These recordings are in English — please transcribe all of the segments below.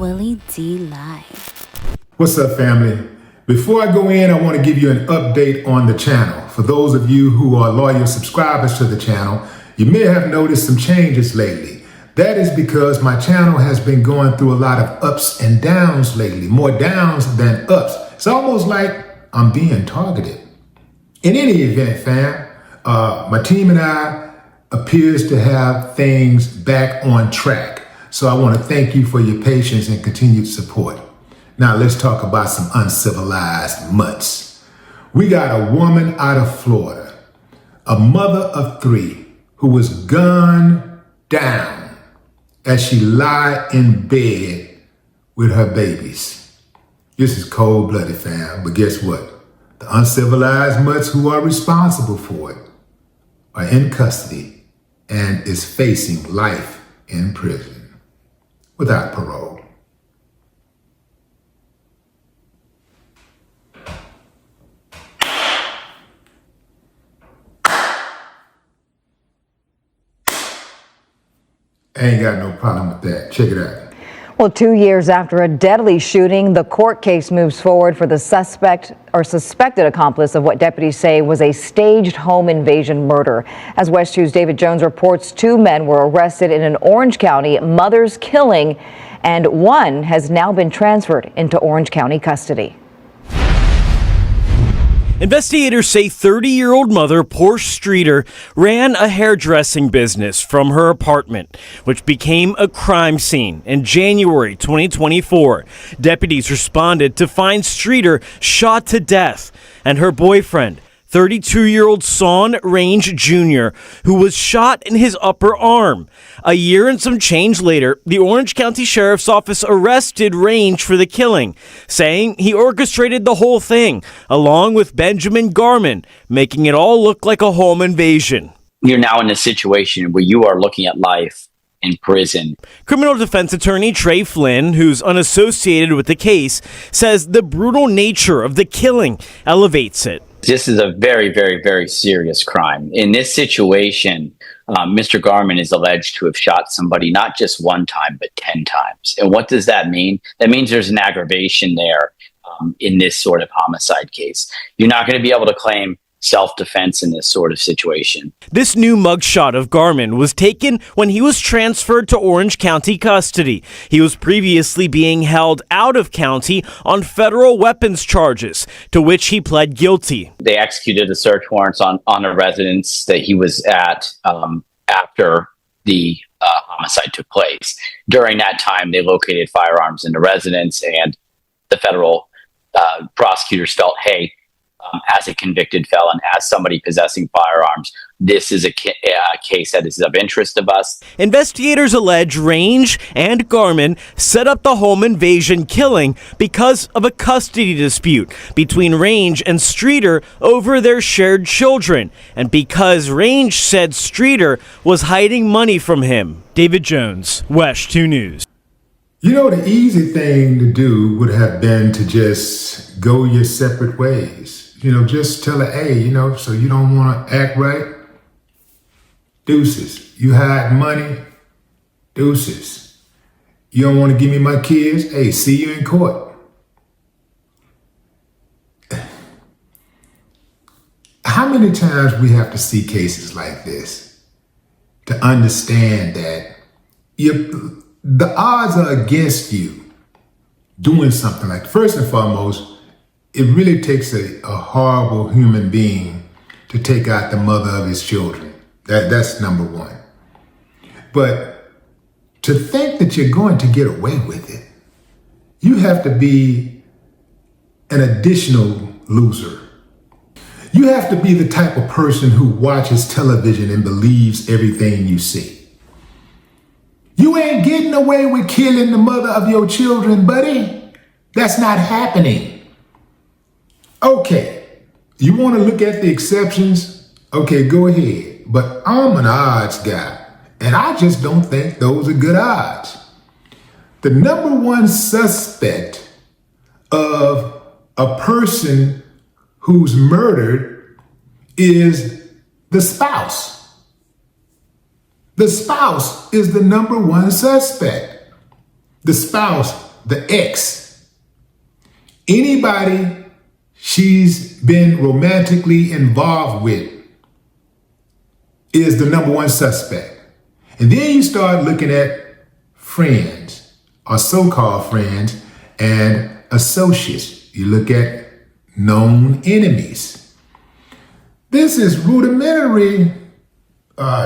Willie D Live. What's up, family? Before I go in, I want to give you an update on the channel. For those of you who are loyal subscribers to the channel, you may have noticed some changes lately. That is because my channel has been going through a lot of ups and downs lately, more downs than ups. It's almost like I'm being targeted. In any event, fam, my team and I appears to have things back on track. So I want to thank you for your patience and continued support. Now let's talk about some uncivilized mutts. We got a woman out of Florida, a mother of 3, who was gunned down as she lied in bed with her babies. This is cold-blooded, fam, but guess what? The uncivilized mutts who are responsible for it are in custody and is facing life in prison without parole. I ain't got no problem with that. Check it out. Well, 2 years after a deadly shooting, the court case moves forward for the suspected accomplice of what deputies say was a staged home invasion murder. As West 2's David Jones reports, 2 men were arrested in an Orange County mother's killing, and one has now been transferred into Orange County custody. Investigators say 30-year-old mother Porsche Streeter ran a hairdressing business from her apartment, which became a crime scene. In January 2024, deputies responded to find Streeter shot to death and her boyfriend, 32-year-old Son Range Jr., who was shot in his upper arm. A year and some change later, the Orange County Sheriff's Office arrested Range for the killing, saying he orchestrated the whole thing, along with Benjamin Garman, making it all look like a home invasion. You're now in a situation where you are looking at life in prison. Criminal defense attorney Trey Flynn, who's unassociated with the case, says the brutal nature of the killing elevates it. This is a very, very, very serious crime. In this situation, Mr. Garman is alleged to have shot somebody not just one time, but 10 times. And what does that mean? That means there's an aggravation there in this sort of homicide case. You're not going to be able to claim self-defense in this sort of situation. This new mugshot of Garman was taken when he was transferred to Orange County custody. He was previously being held out of county on federal weapons charges, to which he pled guilty. They executed the search warrants on a residence that he was at after the homicide took place. During that time, they located firearms in the residence, and the federal prosecutors felt, hey, as a convicted felon, as somebody possessing firearms, this is a case that is of interest of us. Investigators allege Range and Garman set up the home invasion killing because of a custody dispute between Range and Streeter over their shared children, and because Range said Streeter was hiding money from him. David Jones, West 2 News. You know, the easy thing to do would have been to just go your separate ways. You know, just tell her, hey, you know, so you don't want to act right? Deuces. You hide money? Deuces. You don't want to give me my kids? Hey, see you in court. How many times we have to see cases like this to understand that the odds are against you doing something like, first and foremost, it really takes a horrible human being to take out the mother of his children. That's number one. But to think that you're going to get away with it, you have to be an additional loser. You have to be the type of person who watches television and believes everything you see. You ain't getting away with killing the mother of your children, buddy. That's not happening. Okay, you want to look at the exceptions? Okay, go ahead. But I'm an odds guy, and I just don't think those are good odds. The number one suspect of a person who's murdered is the spouse. The spouse is the number one suspect. The spouse the ex, anybody she's been romantically involved with is the number one suspect. And then you start looking at friends or so-called friends and associates. You look at known enemies. This is rudimentary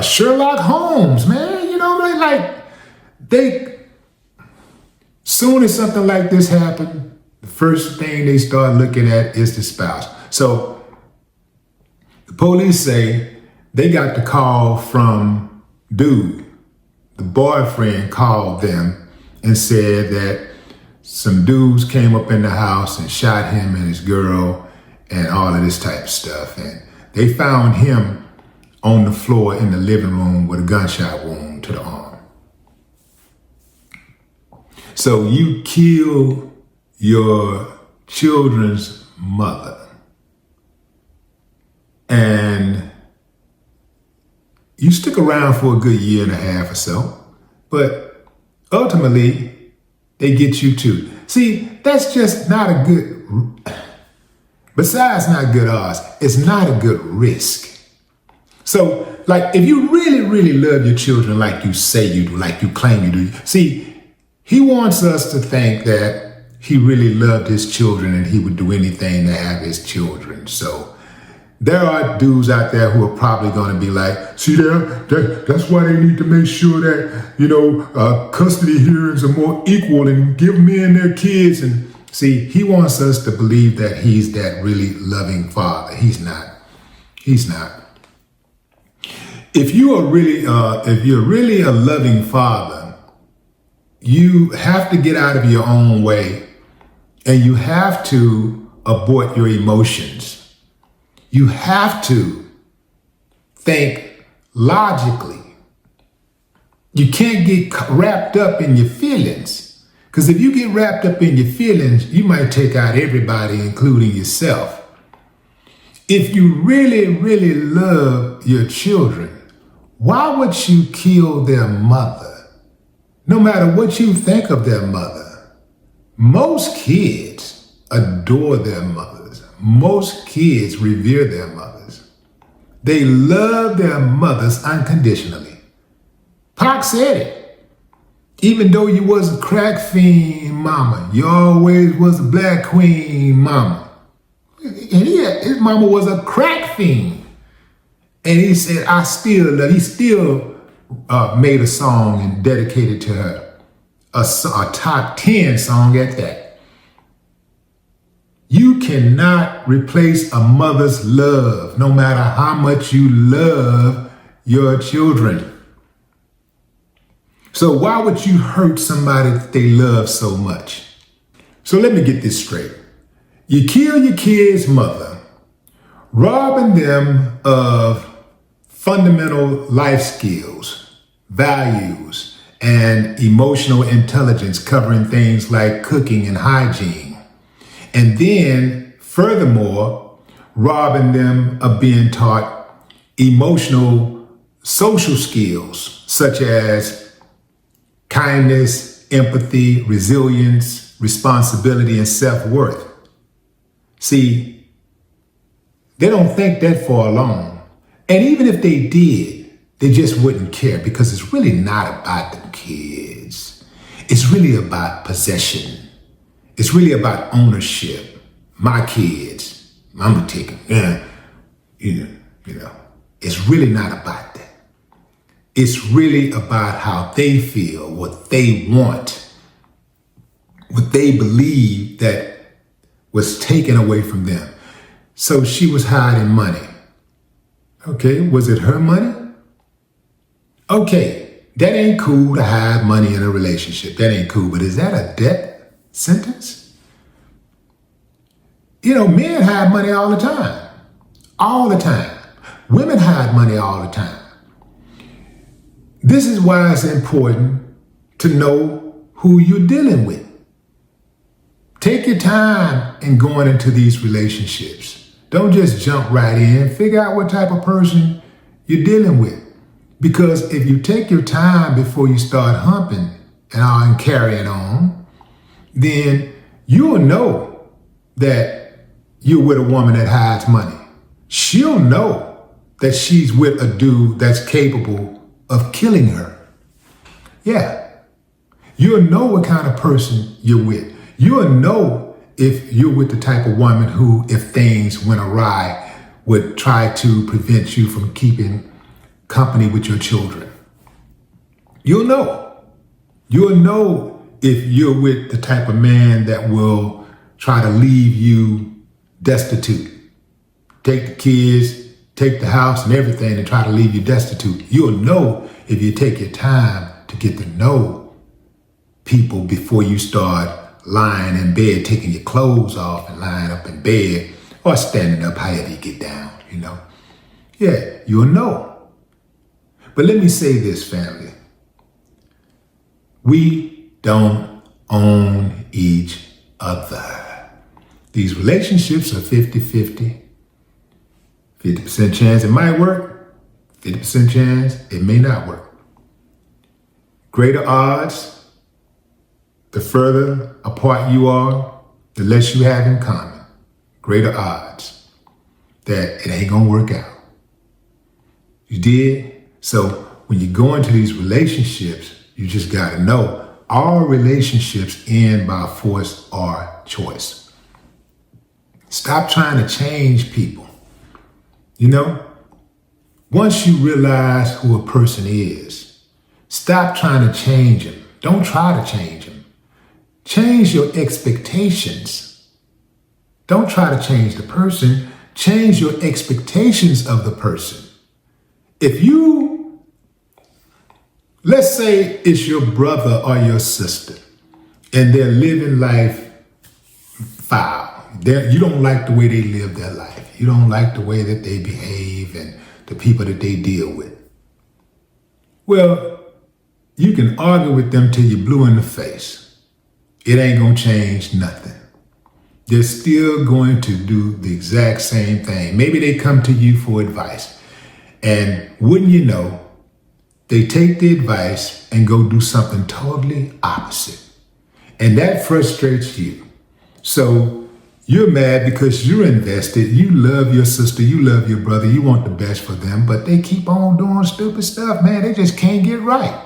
Sherlock Holmes, man. You know, soon as something like this happened, the first thing they start looking at is the spouse. So the police say they got the call from dude. The boyfriend called them and said that some dudes came up in the house and shot him and his girl and all of this type of stuff. And they found him on the floor in the living room with a gunshot wound to the arm. So you kill your children's mother and you stick around for a good year and a half or so, but ultimately they get you too. See, that's just not a good, besides not good odds, it's not a good risk. So, like, if you really, really love your children like you say you do, like you claim you do, see, he wants us to think that he really loved his children and he would do anything to have his children. So there are dudes out there who are probably going to be like, see there, that's why they need to make sure that, you know, custody hearings are more equal and give men their kids. And see, he wants us to believe that he's that really loving father. He's not. He's not. If you're really a loving father, you have to get out of your own way and you have to abort your emotions. You have to think logically. You can't get wrapped up in your feelings. Because if you get wrapped up in your feelings, you might take out everybody, including yourself. If you really, really love your children, why would you kill their mother? No matter what you think of their mother. Most kids adore their mothers. Most kids revere their mothers. They love their mothers unconditionally. Pac said it. Even though you was a crack fiend mama, you always was a black queen mama. And his mama was a crack fiend. And he said, I still love, he still made a song and dedicated to her, a top 10 song at that. You cannot replace a mother's love, no matter how much you love your children. So why would you hurt somebody that they love so much? So let me get this straight. You kill your kid's mother, robbing them of fundamental life skills, values, and emotional intelligence covering things like cooking and hygiene. And then, furthermore, robbing them of being taught emotional, social skills, such as kindness, empathy, resilience, responsibility, and self-worth. See, they don't think that far along. And even if they did, they just wouldn't care because it's really not about the kids. It's really about possession. It's really about ownership. My kids, I'm gonna take them. You know, it's really not about that. It's really about how they feel, what they want, what they believe that was taken away from them. So she was hiding money. Okay, was it her money? Okay, that ain't cool to hide money in a relationship. That ain't cool, but is that a death sentence? You know, men hide money all the time. All the time. Women hide money all the time. This is why it's important to know who you're dealing with. Take your time in going into these relationships. Don't just jump right in. Figure out what type of person you're dealing with. Because if you take your time before you start humping and carrying on, then you'll know that you're with a woman that hides money. She'll know that she's with a dude that's capable of killing her. Yeah. You'll know what kind of person you're with. You'll know if you're with the type of woman who, if things went awry, would try to prevent you from keeping company with your children. You'll know. You'll know if you're with the type of man that will try to leave you destitute. Take the kids, take the house and everything and try to leave you destitute. You'll know if you take your time to get to know people before you start lying in bed, taking your clothes off and lying up in bed or standing up, however you get down, you know. Yeah, you'll know. But let me say this, family. We don't own each other. These relationships are 50-50. 50% chance it might work, 50% chance it may not work. Greater odds, the further apart you are, the less you have in common. Greater odds that it ain't gonna work out. You did? So when you go into these relationships, you just gotta know all relationships end by force or choice. Stop trying to change people. You know, once you realize who a person is, stop trying to change him. Don't try to change him. Change your expectations. Don't try to change the person. Change your expectations of the person. If you, let's say it's your brother or your sister, and they're living life foul. You don't like the way they live their life. You don't like the way that they behave and the people that they deal with. Well, you can argue with them till you're blue in the face. It ain't gonna change nothing. They're still going to do the exact same thing. Maybe they come to you for advice. And wouldn't you know, they take the advice and go do something totally opposite. And that frustrates you. So you're mad because you're invested. You love your sister. You love your brother. You want the best for them, but they keep on doing stupid stuff, man. They just can't get right.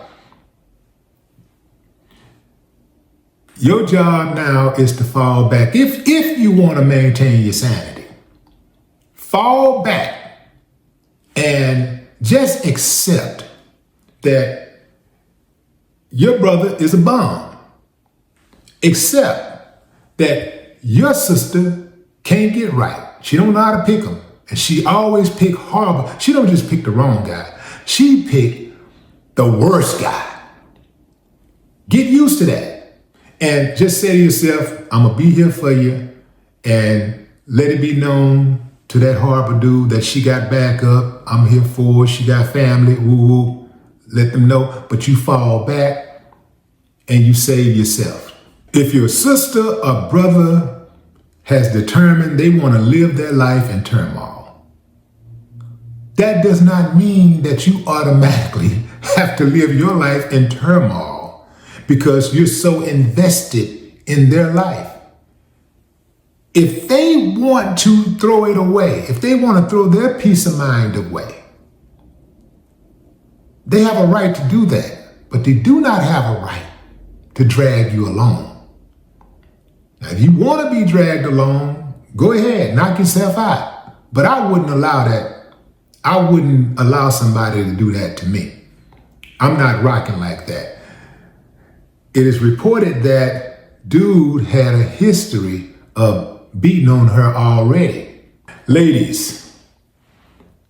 Your job now is to fall back. If you want to maintain your sanity, fall back and just accept that your brother is a bum. Accept that your sister can't get right. She don't know how to pick them. And she always pick horrible. She don't just pick the wrong guy. She pick the worst guy. Get used to that. And just say to yourself, I'm going to be here for you. And let it be known to that horrible dude that she got back up. I'm here for her. She got family. Woo. Let them know. But you fall back and you save yourself. If your sister or brother has determined they want to live their life in turmoil, that does not mean that you automatically have to live your life in turmoil because you're so invested in their life. If they want to throw it away, if they want to throw their peace of mind away, they have a right to do that, but they do not have a right to drag you along. Now, if you want to be dragged along, go ahead, knock yourself out. But I wouldn't allow that. I wouldn't allow somebody to do that to me. I'm not rocking like that. It is reported that dude had a history of beating on her already. Ladies,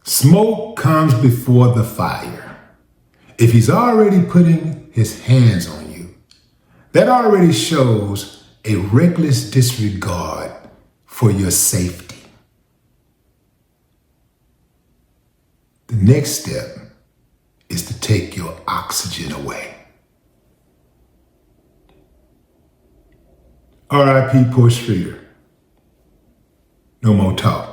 smoke comes before the fire. If he's already putting his hands on you, that already shows a reckless disregard for your safety. The next step is to take your oxygen away. R.I.P. Poor Streeter. No more talk.